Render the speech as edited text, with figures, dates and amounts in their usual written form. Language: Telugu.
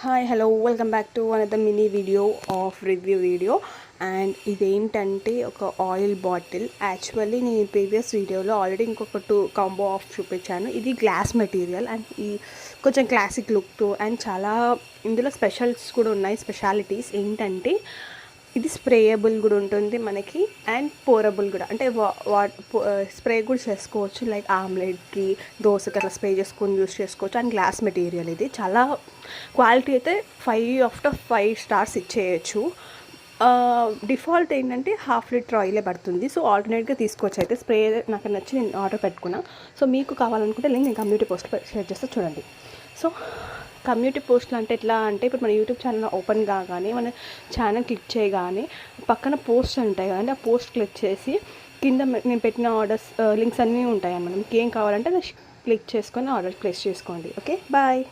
Hi hello welcome back to another mini video of review video. And ఇదేంటంటే ఒక ఆయిల్ బాటిల్. యాక్చువల్లీ నేను ప్రీవియస్ వీడియోలో ఆల్రెడీ ఇంకొక 2 కాంబో ఆఫ్ చూపించాను. ఇది గ్లాస్ మెటీరియల్ అండ్ ఈ కొంచెం క్లాసిక్ లుక్తో అండ్ చాలా ఇందులో స్పెషల్స్ కూడా ఉన్నాయి. స్పెషాలిటీస్ ఏంటంటే ఇది స్ప్రేయబుల్ కూడా ఉంటుంది మనకి అండ్ పోరబుల్ కూడా, అంటే స్ప్రే కూడా చేసుకోవచ్చు. లైక్ ఆమ్లెట్కి, దోశకి అట్లా స్ప్రే చేసుకొని యూస్ చేసుకోవచ్చు. అండ్ గ్లాస్ మెటీరియల్ ఇది చాలా క్వాలిటీ అయితే 5/5 స్టార్స్ ఇచ్చేయచ్చు. డిఫాల్ట్ ఏంటంటే 1/2 లీటర్ ఆయిలే పడుతుంది. సో ఆల్టర్నేట్గా తీసుకోవచ్చు. అయితే స్ప్రే నాకు నచ్చి నేను ఆర్డర్ పెట్టుకున్నా. సో మీకు కావాలనుకుంటే లింక్ నేను కమ్యూనిటీ పోస్ట్లో షేర్ చేస్తే చూడండి. సో కమ్యూనిటీ పోస్ట్లు అంటే ఎట్లా అంటే, ఇప్పుడు మన యూట్యూబ్ ఛానల్ ఓపెన్ కాగానే మన ఛానల్ క్లిక్ చేయగానే పక్కన పోస్ట్ ఉంటాయి కదండి, ఆ పోస్ట్ క్లిక్ చేసి కింద నేను పెట్టిన ఆర్డర్స్ లింక్స్ అన్నీ ఉంటాయి అన్నమాట. మీకు ఏం కావాలంటే క్లిక్ చేసుకొని ఆర్డర్ ప్లేస్ చేసుకోండి. Okay, bye.